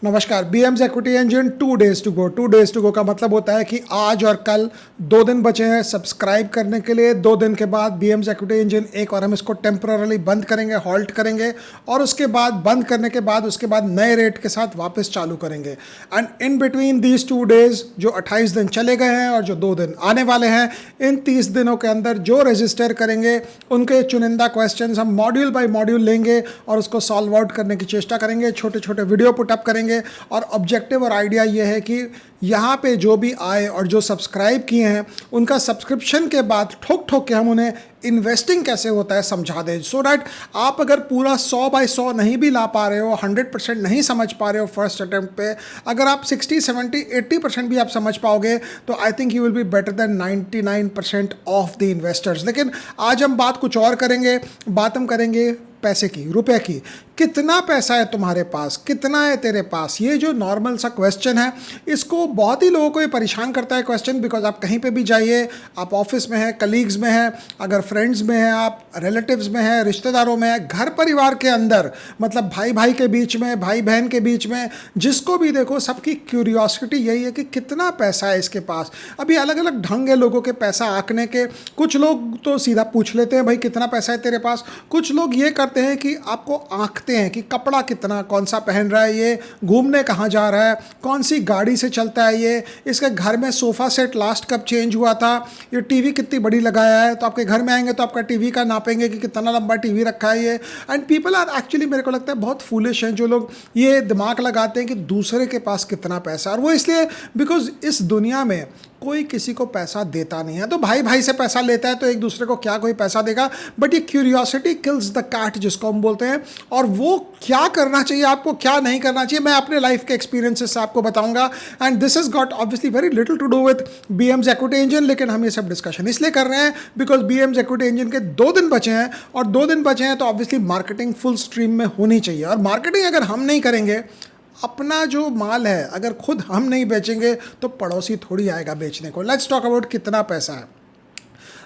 नमस्कार। BMS equity engine 2 days to go. 2 days to go का मतलब होता है कि आज और कल 2 दिन बचे हैं सब्सक्राइब करने के लिए। 2 दिन के बाद बीएम्स इक्विटी इंजन एक और हम इसको टेम्पररली बंद करेंगे, हॉल्ट करेंगे और उसके बाद बंद करने के बाद उसके बाद नए रेट के साथ वापस चालू करेंगे। And in between these 2 days जो 28 दिन चले गए हैं और जो 2 दिन आने वाले हैं, इन 30 दिनों के अंदर जो रजिस्टर करेंगे उनके चुनिंदा क्वेश्चन हम मॉड्यूल बाय मॉड्यूल लेंगे और उसको सॉल्व आउट करने की चेष्टा करेंगे। छोटे छोटे वीडियो पुटअप करेंगे और ऑब्जेक्टिव और आइडिया ये है कि यहाँ पे जो भी आए और जो सब्सक्राइब किए हैं उनका सब्सक्रिप्शन के बाद ठोक ठोक के हम उन्हें इन्वेस्टिंग कैसे होता है समझा दें, सो डैट आप अगर पूरा 100/100 नहीं भी ला पा रहे हो, 100% नहीं समझ पा रहे हो फर्स्ट अटेम्प्ट पे, अगर आप 60, 70, 80% भी आप समझ पाओगे तो I think you will be better than 99% of the investors. लेकिन आज हम बात कुछ और करेंगे। बात हम करेंगे पैसे की, रुपए की। कितना पैसा है तुम्हारे पास, कितना है तेरे पास, ये जो नॉर्मल सा क्वेश्चन है, इसको बहुत ही लोगों को ये परेशान करता है क्वेश्चन। बिकॉज आप कहीं पे भी जाइए, आप ऑफिस में हैं, कलीग्स में हैं, अगर फ्रेंड्स में हैं, आप रिलेटिव्स में हैं, रिश्तेदारों में हैं, घर परिवार के अंदर, मतलब भाई भाई के बीच में, भाई बहन के बीच में, जिसको भी देखो सबकी क्यूरियोसिटी यही है कि कितना पैसा है इसके पास। अभी अलग अलग ढंग है लोगों के पैसा आंकने के। कुछ लोग तो सीधा पूछ लेते हैं भाई कितना पैसा है तेरे पास। कुछ लोग ये करते हैं कि आपको आंकते हैं कि कपड़ा कितना, कौन सा पहन रहा है ये, घूमने कहाँ जा रहा है, कौन सी गाड़ी से चलता है ये, इसके घर में सोफ़ा सेट लास्ट कब चेंज हुआ था, ये टीवी कितनी बड़ी लगाया है। तो आपके घर में आएंगे तो आपका टीवी का नापेंगे कि कितना लंबा टीवी रखा है ये। एंड पीपल आर एक्चुअली, मेरे को लगता है बहुत फूलिश हैं जो लोग ये दिमाग लगाते हैं कि दूसरे के पास कितना पैसा है। और वो इसलिए बिकॉज इस दुनिया में कोई किसी को पैसा देता नहीं है। तो भाई भाई से पैसा लेता है तो एक दूसरे को क्या कोई पैसा देगा। बट ये क्यूरियोसिटी किल्स द कैट जिसको हम बोलते हैं। और वो क्या करना चाहिए आपको, क्या नहीं करना चाहिए, मैं अपने लाइफ के एक्सपीरियंसेस से आपको बताऊंगा। And this is got obviously very little to do with BMS equity engine. लेकिन हम ये सब डिस्कशन इसलिए कर रहे हैं बिकॉज बीएम्स इक्विटी इंजन के 2 दिन बचे हैं और 2 दिन बचे हैं तो ऑब्वियसली मार्केटिंग फुल स्ट्रीम में होनी चाहिए। और मार्केटिंग अगर हम नहीं करेंगे, अपना जो माल है अगर खुद हम नहीं बेचेंगे तो पड़ोसी थोड़ी आएगा बेचने को। लेट्स टॉक अबाउट कितना पैसा है।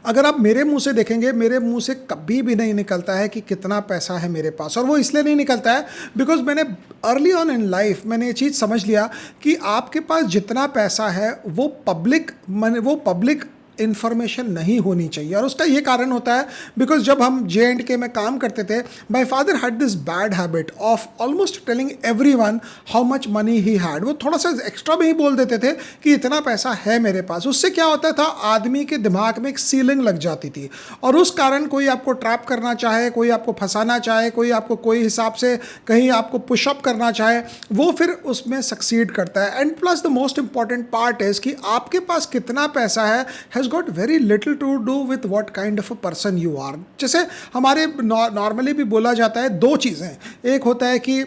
अगर आप मेरे मुंह से देखेंगे, मेरे मुंह से कभी भी नहीं निकलता है कि कितना पैसा है मेरे पास। और वो इसलिए नहीं निकलता है बिकॉज मैंने अर्ली ऑन इन लाइफ मैंने ये चीज़ समझ लिया कि आपके पास जितना पैसा है वो पब्लिक इन्फॉर्मेशन नहीं होनी चाहिए। और उसका ये कारण होता है बिकॉज जब हम J&K में काम करते थे, my father had this bad habit of almost telling everyone how much money he had. वो थोड़ा सा एक्स्ट्रा में ही बोल देते थे कि इतना पैसा है मेरे पास। उससे क्या होता था, आदमी के दिमाग में एक सीलिंग लग जाती थी और उस कारण कोई आपको ट्रैप करना चाहे, कोई आपको फंसाना चाहे, कोई आपको कोई हिसाब से कहीं आपको पुशअप करना चाहे, वो फिर उसमें सक्सीड करता है। And plus the most important part is कि आपके पास कितना पैसा है has got very little to do with what kind of a person you are। जैसे हमारे नॉर्मली भी बोला जाता है 2 चीज़ें। एक होता है कि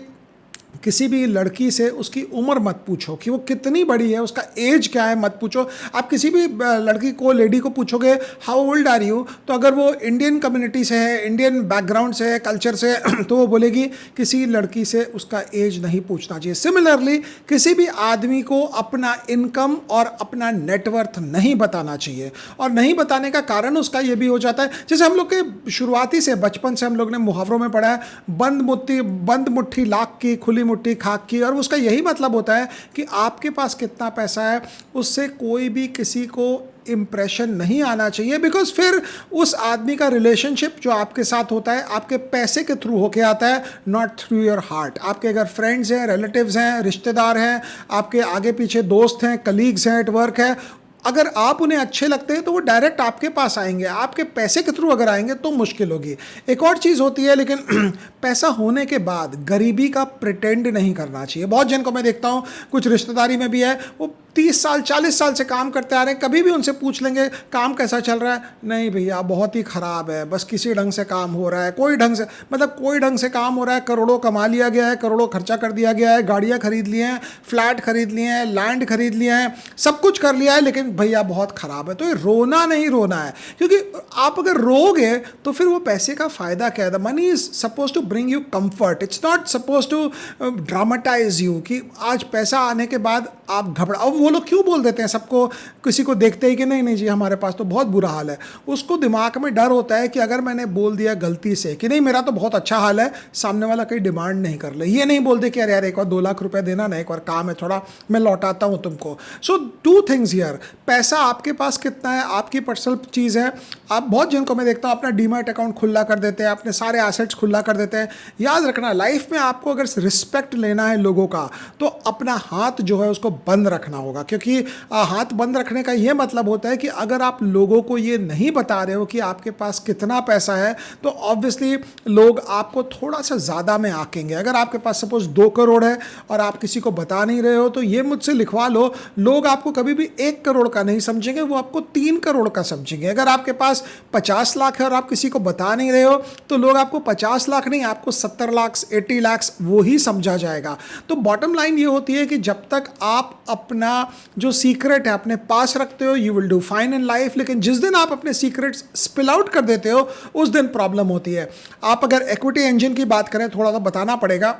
किसी भी लड़की से उसकी उम्र मत पूछो कि वो कितनी बड़ी है, उसका एज क्या है मत पूछो। आप किसी भी लड़की को, लेडी को पूछोगे हाउ ओल्ड आर यू, तो अगर वो इंडियन कम्युनिटी से है, इंडियन बैकग्राउंड से है, कल्चर से तो वो बोलेगी किसी लड़की से उसका एज नहीं पूछना चाहिए। सिमिलरली किसी भी आदमी को अपना इनकम और अपना नेटवर्थ नहीं बताना चाहिए। और नहीं बताने का कारण उसका ये भी हो जाता है, जैसे हम लोग के शुरुआती से बचपन से हम लोग ने मुहावरों में पढ़ा है, बंद मुट्ठी लाख की, खुली मुट्ठी खाक की। और उसका यही मतलब होता है कि आपके पास कितना पैसा है उससे कोई भी किसी को इंप्रेशन नहीं आना चाहिए। बिकॉज फिर उस आदमी का रिलेशनशिप जो आपके साथ होता है आपके पैसे के थ्रू होके आता है, नॉट थ्रू योर हार्ट। आपके अगर फ्रेंड्स हैं, रिलेटिव्स हैं, रिश्तेदार हैं, आपके आगे पीछे दोस्त हैं, कलीग्स हैं, एट वर्क है, अगर आप उन्हें अच्छे लगते हैं तो वो डायरेक्ट आपके पास आएंगे। आपके पैसे के थ्रू अगर आएंगे तो मुश्किल होगी। एक और चीज़ होती है, लेकिन पैसा होने के बाद गरीबी का प्रिटेंड नहीं करना चाहिए। बहुत जन को मैं देखता हूँ, कुछ रिश्तेदारी में भी है, वो 30 साल 40 साल से काम करते आ रहे हैं, कभी भी उनसे पूछ लेंगे काम कैसा चल रहा है, नहीं भैया बहुत ही ख़राब है, बस किसी ढंग से काम हो रहा है, कोई ढंग से, मतलब कोई ढंग से काम हो रहा है, करोड़ों कमा लिया गया है, करोड़ों खर्चा कर दिया गया है, गाड़ियाँ खरीद ली हैं, फ्लैट खरीद लिए हैं, लैंड खरीद लिया है, सब कुछ कर लिया है, लेकिन भैया बहुत ख़राब है। तो ये रोना नहीं रोना है, क्योंकि आप अगर रोगे तो फिर वो पैसे का फ़ायदा क्या है। The money is suppose to bring you comfort, it's not suppose to dramatize you कि आज पैसा आने के बाद आप घबराओ। वो लोग क्यों बोल देते हैं सबको, किसी को देखते ही कि नहीं नहीं जी हमारे पास तो बहुत बुरा हाल है, उसको दिमाग में डर होता है कि अगर मैंने बोल दिया गलती से कि नहीं मेरा तो बहुत अच्छा हाल है, सामने वाला कहीं डिमांड नहीं कर ले, ये नहीं बोल दे कि अरे यार एक बार 2 लाख रुपए देना ना, एक बार काम है थोड़ा मैं लौटाता हूँ तुमको। सो 2 थिंग्स हियर, पैसा आपके पास कितना है आपकी पर्सनल चीज़ है। आप बहुत जिनको मैं देखता हूँ अपना डीमैट अकाउंट खुला कर देते हैं, अपने सारे एसेट्स खुला कर देते हैं। याद रखना लाइफ में आपको अगर रिस्पेक्ट लेना है लोगों का तो अपना हाथ जो है उसको बंद रखना होगा, क्योंकि हाथ बंद रखने का ये मतलब होता है कि अगर आप लोगों को ये नहीं बता रहे हो कि आपके पास कितना पैसा है तो ऑब्वियसली लोग आपको थोड़ा सा ज़्यादा में आकेंगे। अगर आपके पास सपोज 2 करोड़ है और आप किसी को बता नहीं रहे हो तो ये मुझसे लिखवा लो, लोग आपको कभी भी 1 करोड़ का नहीं समझेंगे, वो आपको 3 करोड़ का समझेंगे। अगर आपके पास 50 लाख है और आप किसी को बता नहीं रहे हो तो लोग आपको 50 लाख नहीं, आपको 70 लाख 80 लाख वो ही समझा जाएगा। तो बॉटम लाइन ये होती है कि जब तक आप अपना जो सीक्रेट है अपने पास रखते हो you will do fine in life, लेकिन जिस दिन आप अपने सीक्रेट्स स्पिल आउट कर देते हो उस दिन प्रॉब्लम होती है। आप अगर इक्विटी इंजन की बात करें, थोड़ा सा बताना पड़ेगा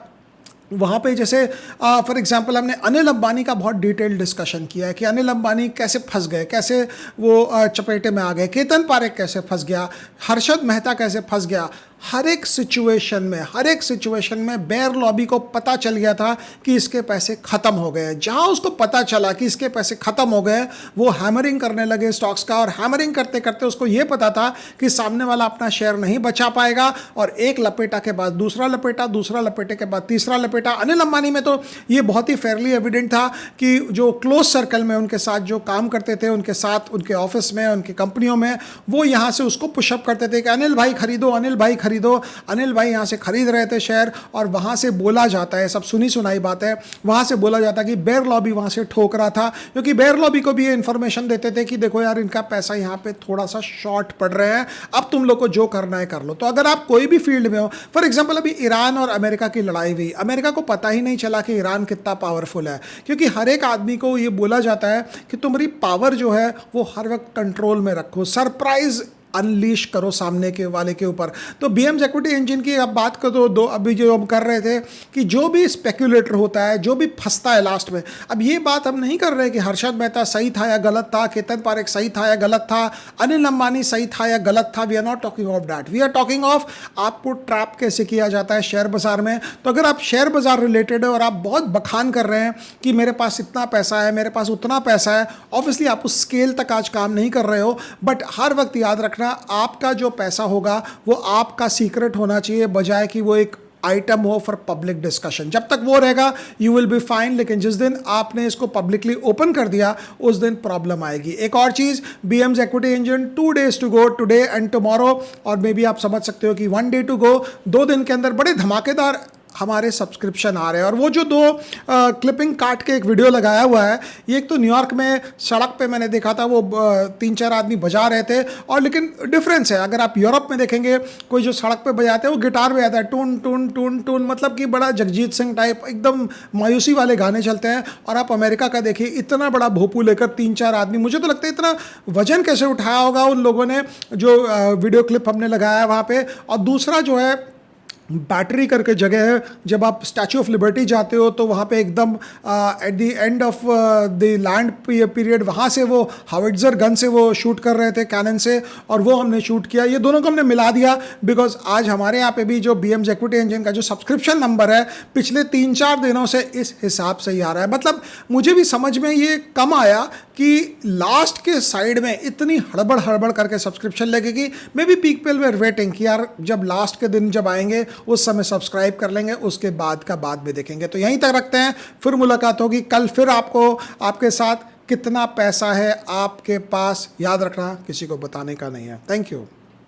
वहाँ पे, जैसे फॉर एग्जांपल हमने अनिल अंबानी का बहुत डिटेल डिस्कशन किया है कि अनिल अंबानी कैसे फंस गए, कैसे वो चपेटे में आ गए, केतन पारेख कैसे फंस गया, हर्षद मेहता कैसे फंस गया। हर एक सिचुएशन में बेयर लॉबी को पता चल गया था कि इसके पैसे ख़त्म हो गए। जहां उसको पता चला कि इसके पैसे ख़त्म हो गए वो हैमरिंग करने लगे स्टॉक्स का, और हैमरिंग करते करते उसको ये पता था कि सामने वाला अपना शेयर नहीं बचा पाएगा, और एक लपेटा के बाद दूसरा लपेटा, दूसरा लपेटे के बाद तीसरा लपेटा। अनिल अंबानी में तो ये बहुत ही फेयरली एविडेंट था कि जो क्लोज सर्कल में उनके साथ जो काम करते थे, उनके साथ उनके ऑफिस में, उनकी कंपनियों में, वो यहाँ से उसको पुशअप करते थे कि अनिल भाई खरीदो, अनिल भाई खरीदो। अनिल भाई यहाँ से खरीद रहे थे शेयर, और वहाँ से बोला जाता है, सब सुनी सुनाई बात है, वहाँ से बोला जाता है कि बेयर लॉबी वहाँ से ठोक रहा था, क्योंकि बेयर लॉबी को भी ये इन्फॉर्मेशन देते थे कि देखो यार इनका पैसा यहाँ पे थोड़ा सा शॉर्ट पड़ रहे हैं, अब तुम लोग को जो करना है कर लो। तो अगर आप कोई भी फील्ड में हो, फॉर एग्जाम्पल अभी ईरान और अमेरिका की लड़ाई हुई, अमेरिका को पता ही नहीं चला कि ईरान कितना पावरफुल है, क्योंकि हर एक आदमी को ये बोला जाता है कि तुम्हारी पावर जो है वो हर वक्त कंट्रोल में रखो, सरप्राइज अनलीश करो सामने के वाले के ऊपर। तो बीएम्स इक्विटी इंजन की अब बात करो, दो अभी जो हम कर रहे थे कि जो भी स्पेक्यूलेटर होता है, जो भी फंसता है लास्ट में, अब ये बात हम नहीं कर रहे कि हर्षद मेहता सही था या गलत था, केतन पारेख सही था या गलत था, अनिल अंबानी सही था या गलत था। We are not talking of that, we are talking of आपको ट्रैप कैसे किया जाता है शेयर बाजार में। तो अगर आप शेयर बाजार रिलेटेड है और आप बहुत बखान कर रहे हैं कि मेरे पास इतना पैसा है, मेरे पास उतना पैसा है, ऑब्वियसली आप उस स्केल तक आज काम नहीं कर रहे हो, बट हर वक्त याद रखना आपका जो पैसा होगा वो आपका सीक्रेट होना चाहिए, बजाय कि वो एक आइटम हो फॉर पब्लिक डिस्कशन। जब तक वो रहेगा यू विल बी फाइन, लेकिन जिस दिन आपने इसको पब्लिकली ओपन कर दिया उस दिन प्रॉब्लम आएगी। एक और चीज, BMS equity engine 2 days to go, today and tomorrow, और मे बी आप समझ सकते हो कि 1 day टू गो, 2 दिन के अंदर बड़े धमाकेदार हमारे सब्सक्रिप्शन आ रहे हैं। और वो जो 2 क्लिपिंग काट के एक वीडियो लगाया हुआ है, ये एक तो न्यूयॉर्क में सड़क पे मैंने देखा था, वो 3-4 आदमी बजा रहे थे, और लेकिन डिफरेंस है, अगर आप यूरोप में देखेंगे कोई जो सड़क पे बजाते हैं वो गिटार बजाता है, टून टून टून टून, मतलब कि बड़ा जगजीत सिंह टाइप एकदम मायूसी वाले गाने चलते हैं। और आप अमेरिका का देखिए, इतना बड़ा भोपू लेकर 3-4 आदमी, मुझे तो लगता है इतना वजन कैसे उठाया होगा उन लोगों ने जो वीडियो क्लिप हमने लगाया है वहाँ पे। और दूसरा जो है बैटरी करके जगह है, जब आप स्टैचू ऑफ लिबर्टी जाते हो तो वहाँ पे एकदम at the end of the land period वहाँ से वो हाविट्जर गन से वो शूट कर रहे थे कैनन से, और वो हमने शूट किया। ये दोनों को हमने मिला दिया बिकॉज आज हमारे यहाँ पे भी जो बीएम्स इक्विटी इंजन का जो सब्सक्रिप्शन नंबर है पिछले 3-4 दिनों से इस हिसाब से ही आ रहा है। मतलब मुझे भी समझ में ये कम आया कि लास्ट के साइड में इतनी हड़बड़ करके सब्सक्रिप्शन लगेगी। May be people were waiting कि यार जब लास्ट के दिन जब आएंगे उस समय सब्सक्राइब कर लेंगे, उसके बाद का बाद भी देखेंगे। तो यहीं तक रखते हैं, फिर मुलाकात होगी कल, फिर आपको आपके साथ कितना पैसा है आपके पास याद रखना, किसी को बताने का नहीं है। Thank you.